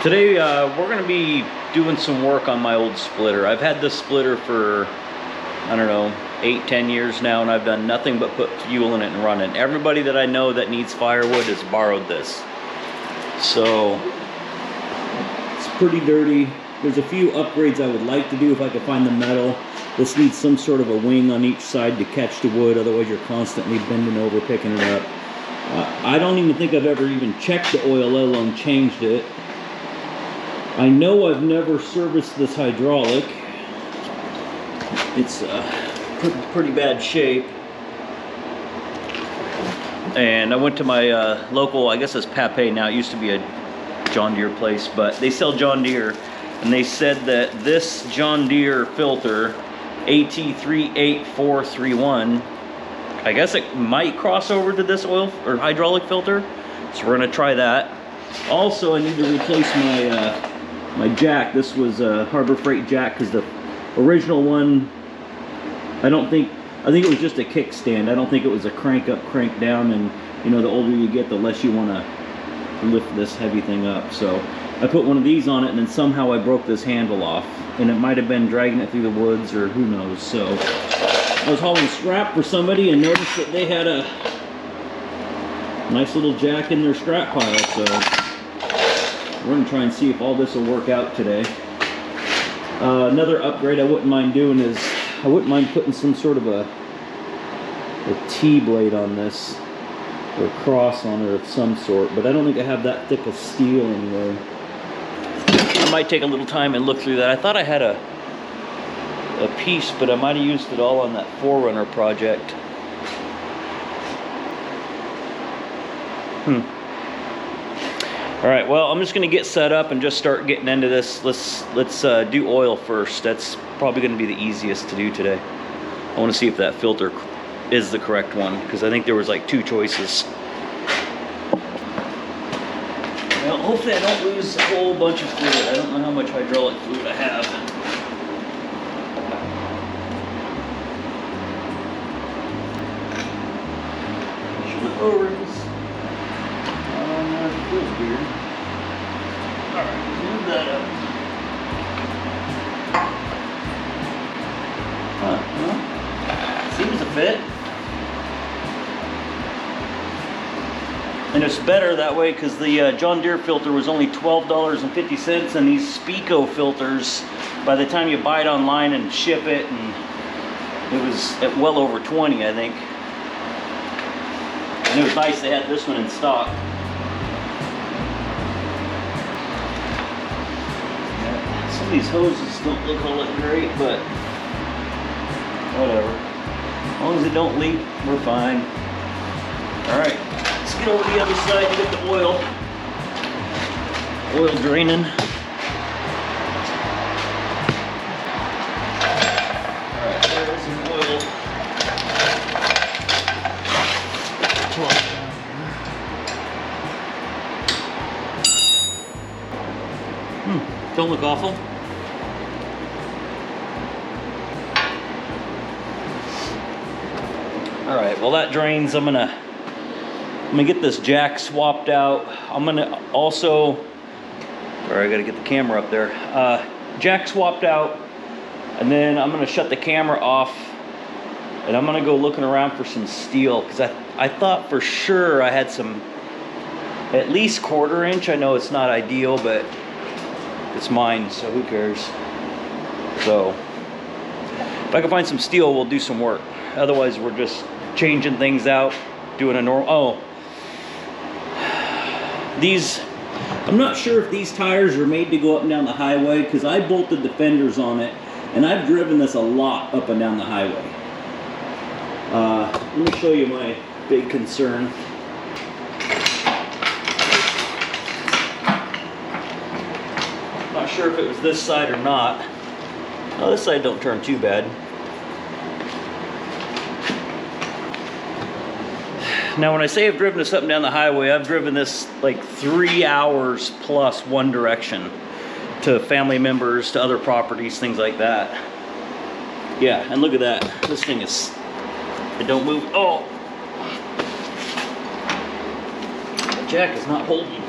Today we're going to be doing some work on my old splitter. I've had this splitter for, I don't know, 8-10 years now, and I've done nothing but put fuel in it and run it. Everybody that I know that needs firewood has borrowed this. So it's pretty dirty. There's a few upgrades I would like to do if I could find the metal. This needs some sort of a wing on each side to catch the wood, otherwise you're constantly bending over picking it up. I don't even think I've ever even checked the oil, let alone changed it. I know I've never serviced this hydraulic. It's pretty bad shape. And I went to my local, I guess it's Pape now, it used to be a John Deere place, but they sell John Deere, and they said that this John Deere filter, AT38431, I guess it might cross over to this oil or hydraulic filter, so we're gonna try that. Also, I need to replace my jack. This was a Harbor Freight jack because the original one, I think it was just a kickstand. I don't think it was a crank up, crank down, and you know, the older you get, the less you want to lift this heavy thing up. So I put one of these on it, and then somehow I broke this handle off, and it might have been dragging it through the woods, or who knows. So I was hauling scrap for somebody and noticed that they had a nice little jack in their scrap pile, so we're going to try and see if all this will work out today. Another upgrade I wouldn't mind doing is, I wouldn't mind putting some sort of a T-blade on this, or a cross on it of some sort, but I don't think I have that thick of steel anyway. I might take a little time and look through that. I thought I had a piece, but I might have used it all on that Forerunner project. All right, well, I'm just gonna get set up and just start getting into this. Let's do oil first. That's probably gonna be the easiest to do today. I wanna see if that filter is the correct one, because I think there was like 2 choices. Well, hopefully I don't lose a whole bunch of fluid. I don't know how much hydraulic fluid I have. O-rings. Feels weird. Alright, move that up. Well, seems to fit. And it's better that way because the John Deere filter was only $12.50, and these Spico filters, by the time you buy it online and ship it, and it was at well over 20, I think. And it was nice they had this one in stock. Some of these hoses don't look all that great, but whatever. As long as it don't leak, we're fine. Alright, let's get over to the other side and get the oil draining. Alright, there's some oil. Don't look awful. All right, well that drains. I'm gonna get this jack swapped out. I'm gonna also, sorry, I gotta get the camera up there. Jack swapped out, and then I'm gonna shut the camera off, and I'm gonna go looking around for some steel, because I thought for sure I had some, at least 1/4 inch. I know it's not ideal, but it's mine, so who cares? So if I can find some steel, we'll do some work. Otherwise, we're just changing things out, doing a normal. Oh, these, I'm not sure if these tires are made to go up and down the highway, because I bolted the fenders on it, and I've driven this a lot up and down the highway. Let me show you my big concern. Not sure if it was this side or not. Oh, this side don't turn too bad. Now, when I say I've driven this up and down the highway, I've driven this like 3 hours plus one direction to family members, to other properties, things like that. Yeah, and look at that. This thing is, it don't move. Oh, the jack is not holding.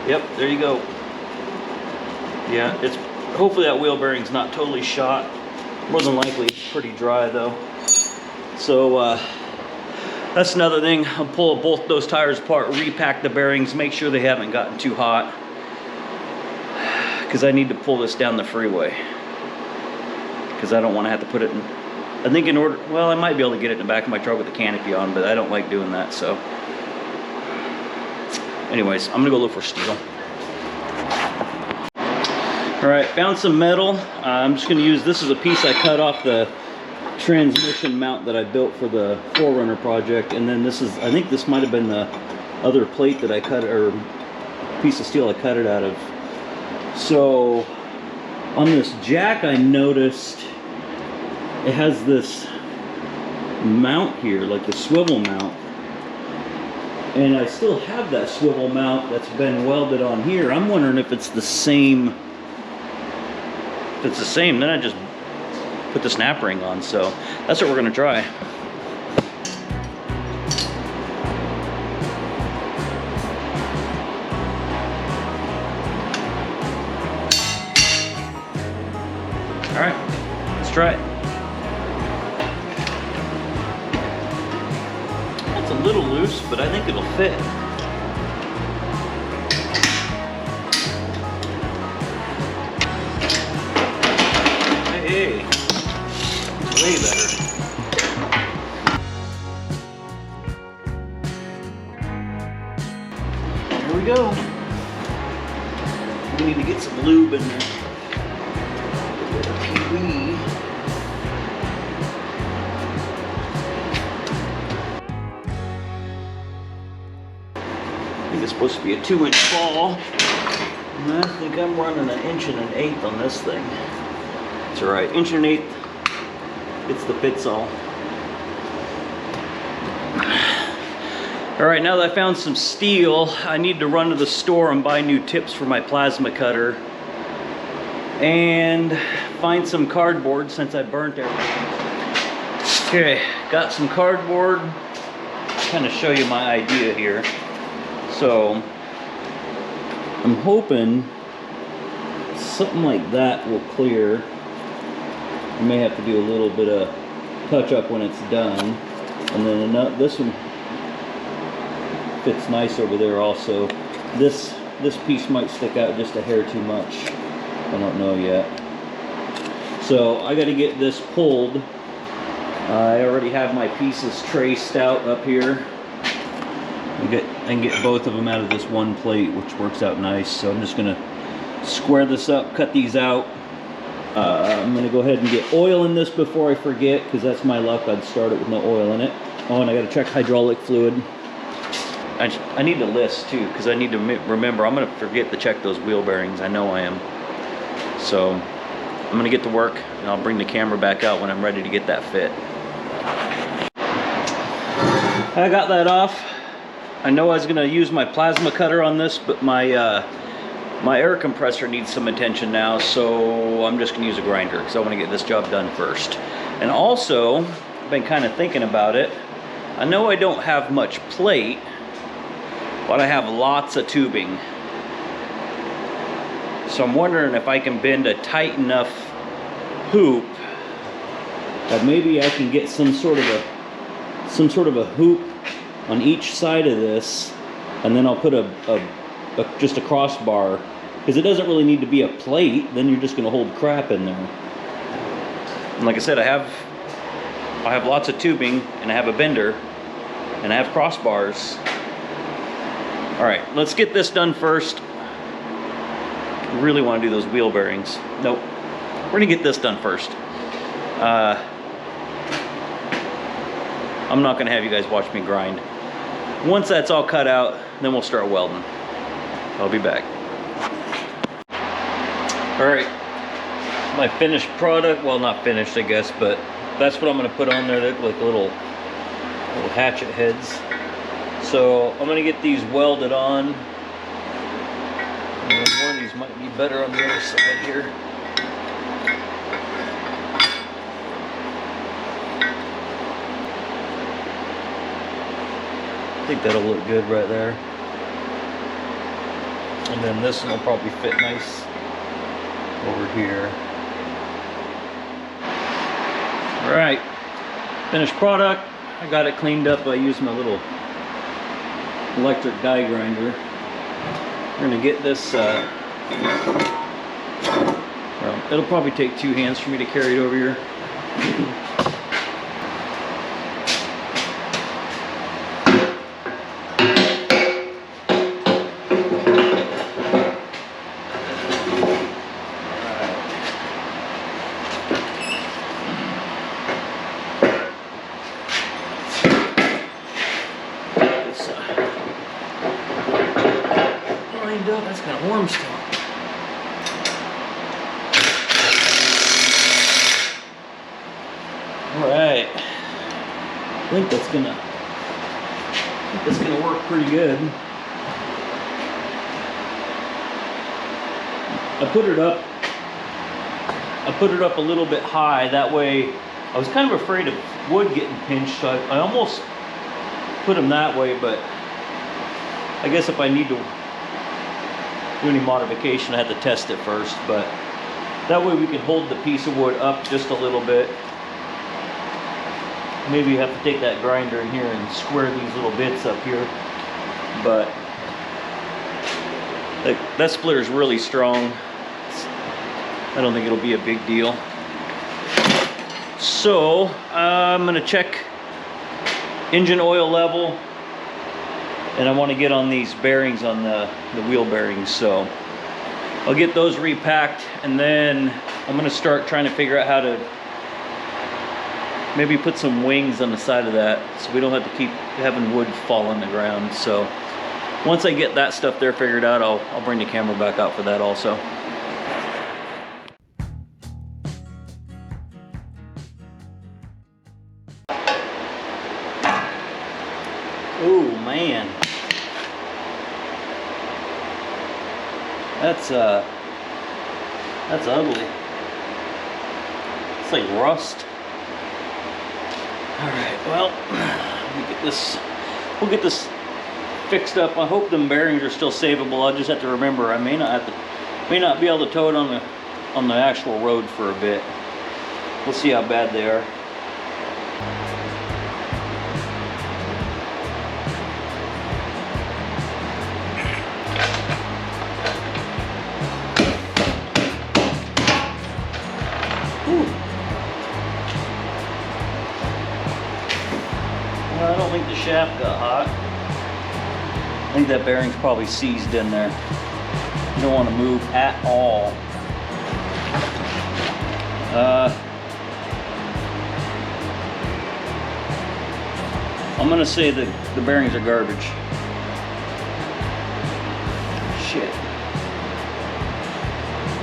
Yep, there you go. Yeah, it's hopefully that wheel bearing's not totally shot. More than likely, it's pretty dry though. So that's another thing. I'll pull both those tires apart, repack the bearings, make sure they haven't gotten too hot, because I need to pull this down the freeway. Because I don't want to have to put it in. I think in order, well, I might be able to get it in the back of my truck with the canopy on, but I don't like doing that. So, anyways, I'm gonna go look for steel. All right, found some metal. I'm just gonna use, this is a piece I cut off the transmission mount that I built for the 4Runner project, and then this is, I think this might have been the other plate that I cut, or piece of steel I cut it out of. So on this jack, I noticed it has this mount here, like the swivel mount, and I still have that swivel mount that's been welded on here. I'm wondering if it's the same. If it's the same, then I just put the snap ring on. So that's what we're gonna try. All right, let's try it. It's a little loose, but I think it'll fit. Hey, way better. Here we go. We need to get some lube in there. PB. I think it's supposed to be a 2-inch ball. And I think I'm running 1 1/8 inches on this thing. That's all right, 1 1/8 inches. It's the fits all. All right, now that I found some steel, I need to run to the store and buy new tips for my plasma cutter. And find some cardboard since I burnt everything. Okay, got some cardboard. Kind of show you my idea here. So, I'm hoping something like that will clear. I may have to do a little bit of touch up when it's done. And then this one fits nice over there also. This piece might stick out just a hair too much. I don't know yet. So I got to get this pulled. I already have my pieces traced out up here. I can get both of them out of this one plate, which works out nice. So I'm just going to square this up, cut these out. I'm going to go ahead and get oil in this before I forget, because that's my luck. I'd start it with no oil in it. Oh, and I got to check hydraulic fluid. I need to list too, because I need to remember. I'm going to forget to check those wheel bearings. I know I am. So I'm going to get to work, and I'll bring the camera back out when I'm ready to get that fit. I got that off. I know I was going to use my plasma cutter on this, but my my air compressor needs some attention now, so I'm just going to use a grinder because I want to get this job done first. And also, I've been kind of thinking about it. I know I don't have much plate, but I have lots of tubing. So I'm wondering if I can bend a tight enough hoop that maybe I can get some sort of a hoop on each side of this, and then I'll put just a crossbar, because it doesn't really need to be a plate. Then you're just going to hold crap in there. And like I said, I have lots of tubing, and I have a bender, and I have crossbars. All right, let's get this done first. I really want to do those wheel bearings. Nope, we're gonna get this done first. I'm not gonna have you guys watch me grind. Once that's all cut out, then we'll start welding. I'll be back. All right, my finished product, well, not finished I guess, but that's what I'm gonna put on there. They look like little hatchet heads. So I'm gonna get these welded on. And one of these might be better on the other side here. I think that'll look good right there. And then this one will probably fit nice over here. All right, finished product. I got it cleaned up. I used my little electric die grinder. We're gonna get this, well, it'll probably take 2 hands for me to carry it over here. That's kind of warm still. All right, I think that's gonna work pretty good. I put it up a little bit high. That way, I was kind of afraid of wood getting pinched, so I almost put them that way. But I guess if I need to do any modification, I had to test it first, but that way we can hold the piece of wood up just a little bit. Maybe you have to take that grinder in here and square these little bits up here, but that splitter is really strong. I don't think it'll be a big deal. So I'm gonna check engine oil level, and I want to get on these bearings on the wheel bearings, so I'll get those repacked, and then I'm going to start trying to figure out how to maybe put some wings on the side of that so we don't have to keep having wood fall on the ground. So once I get that stuff there figured out, I'll bring the camera back out for that also. Oh man, that's ugly. It's like rust. All right, well, we'll get this fixed up. I hope the bearings are still savable. I'll just have to remember I may not be able to tow it on the actual road for a bit. We'll see how bad they are. Well, I don't think the shaft got hot. I think that bearing's probably seized in there. You don't want to move at all. I'm gonna say that the bearings are garbage. Shit.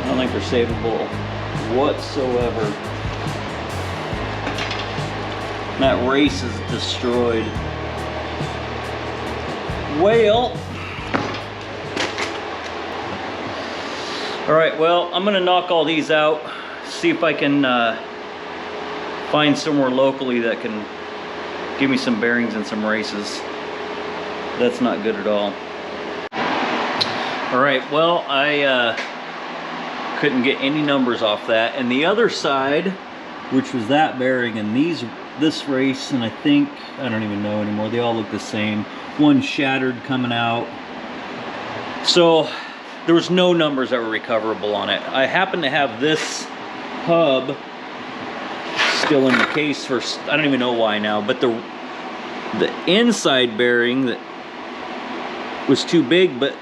I don't think they're savable whatsoever. That race is destroyed. Well, all right, well, I'm gonna knock all these out, see if I can find somewhere locally that can give me some bearings and some races. That's not good at all. All right, well, I couldn't get any numbers off that. And the other side, which was that bearing and this race, and I think, I don't even know anymore, they all look the same. One shattered coming out. So there was no numbers that were recoverable on it. I happen to have this hub still in the case for, I don't even know why now, but the inside bearing that was too big, but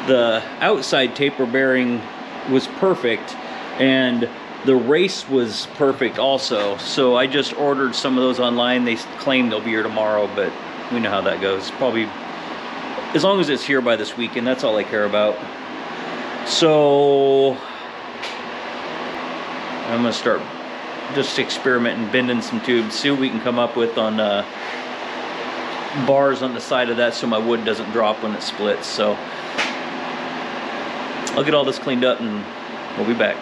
the outside taper bearing was perfect, and the race was perfect also. So I just ordered some of those online. They claim they'll be here tomorrow, but we know how that goes. Probably, as long as it's here by this weekend, that's all I care about. So I'm gonna start just experimenting, bending some tubes, see what we can come up with on bars on the side of that so my wood doesn't drop when it splits. So I'll get all this cleaned up and we'll be back.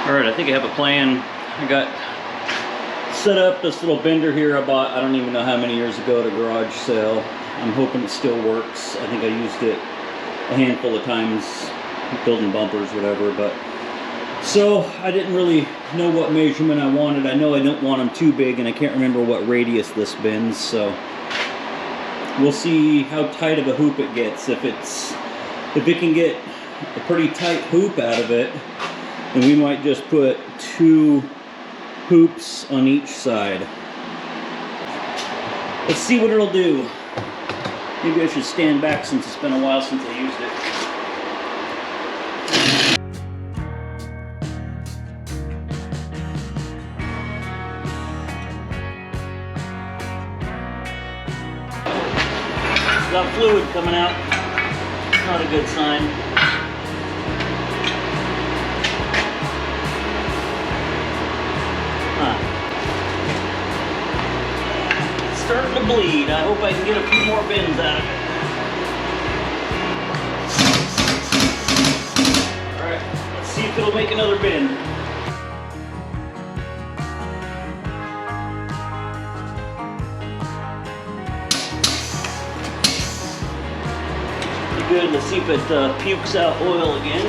All right, I think I have a plan. I got set up this little bender here I bought, I don't even know how many years ago, at a garage sale. I'm hoping it still works. I think I used it a handful of times building bumpers, whatever, but so I didn't really know what measurement I wanted. I know I don't want them too big, and I can't remember what radius this bends, so we'll see how tight of a hoop it gets. If it can get a pretty tight hoop out of it, then we might just put 2 hoops on each side. Let's see what it'll do. Maybe I should stand back since it's been a while since I used it. Got fluid coming out. Not a good sign. It's starting to bleed. I hope I can get a few more bends out of it. Alright, let's see if it'll make another bend. Good. Let's see if it pukes out oil again.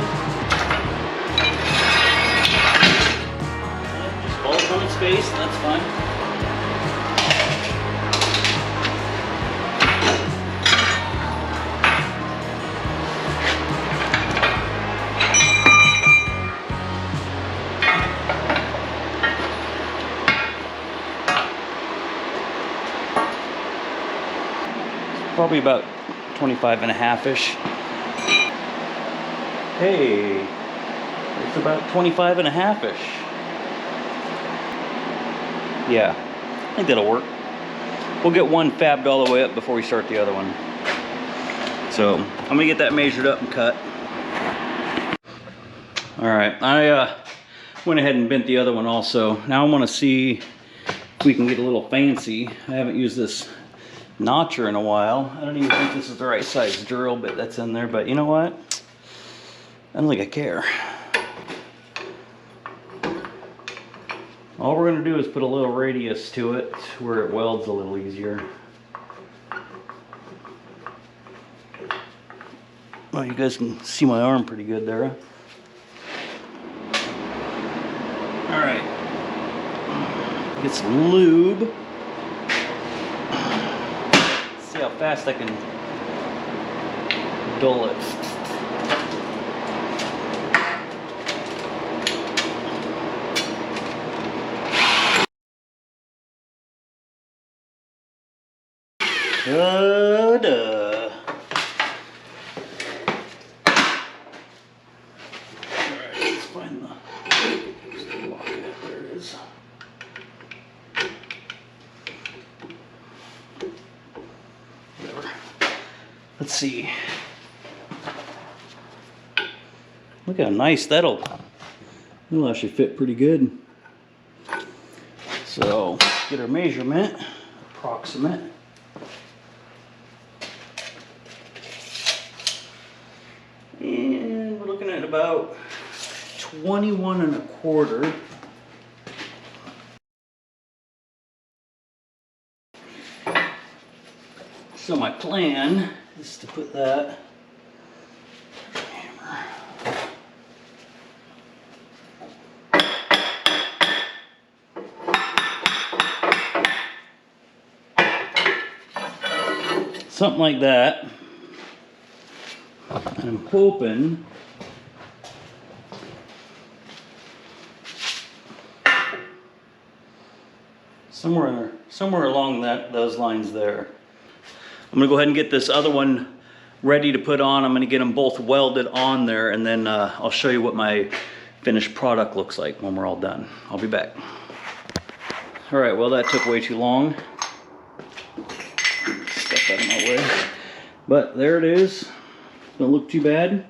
Just falls on its face, that's fine. It's probably about 25.5-ish. Hey, it's about 25.5-ish. Yeah, I think that'll work. We'll get one fabbed all the way up before we start the other one. So I'm gonna get that measured up and cut. All right, I went ahead and bent the other one also. Now I want to see if we can get a little fancy. I haven't used this notcher in a while. I don't even think this is the right size drill bit that's in there, but you know what? I don't think I care. All we're going to do is put a little radius to it where it welds a little easier. Well, you guys can see my arm pretty good there. All right. Get some lube. See how fast I can dull it. Alright, let's find the lock. There it is. Whatever. Let's see. Look how nice that'll actually fit pretty good. So get our measurement, approximate. And we're looking at about 21 1/4. So my plan is to put that hammer. Something like that. And I'm hoping somewhere along those lines there. I'm gonna go ahead and get this other one ready to put on. I'm gonna get them both welded on there, and then I'll show you what my finished product looks like when we're all done. I'll be back. All right, well that took way too long. Step out of my way. But there it is. Don't look too bad.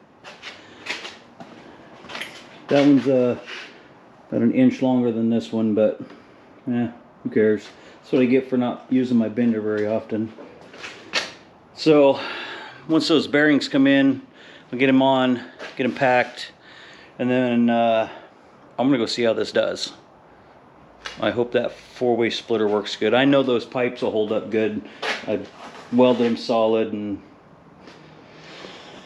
That one's about an inch longer than this one, but who cares? That's what I get for not using my bender very often. So once those bearings come in, I'll get them on, get them packed, and then I'm gonna go see how this does. I hope that 4-way splitter works good. I know those pipes will hold up good. I've welded them solid, and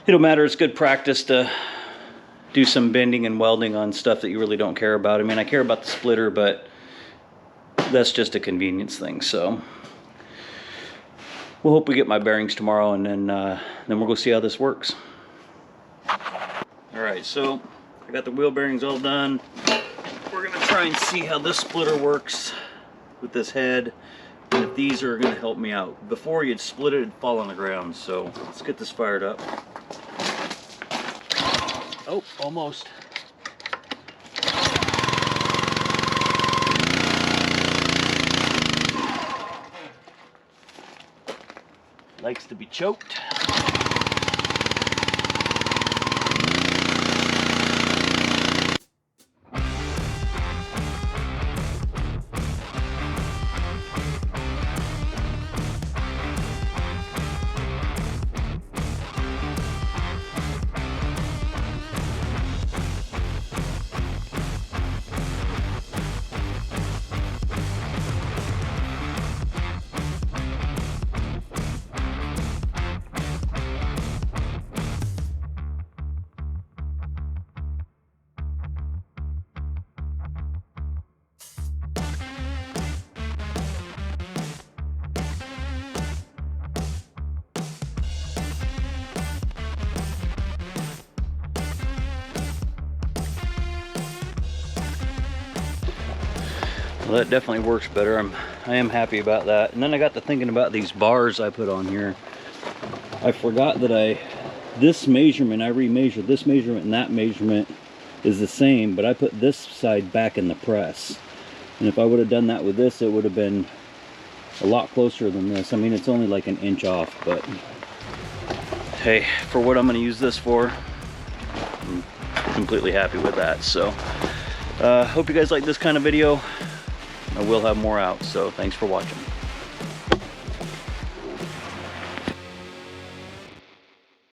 it don't matter. It's good practice to do some bending and welding on stuff that you really don't care about. I mean, I care about the splitter, but that's just a convenience thing. So we'll hope we get my bearings tomorrow, and then we'll go see how this works. All right, so I got the wheel bearings all done. We're gonna try and see how this splitter works with this head, and if these are gonna help me out. Before you'd split it, it'd fall on the ground. So let's get this fired up. Oh, almost. Likes to be choked. Well, that definitely works better. I am happy about that. And then I got to thinking about these bars I put on here. I forgot that this measurement, I remeasured this measurement, and that measurement is the same, but I put this side back in the press. And if I would have done that with this, it would have been a lot closer than this. I mean, it's only like an inch off, but hey, for what I'm going to use this for, I'm completely happy with that. So hope you guys like this kind of video. I will have more out, so thanks for watching.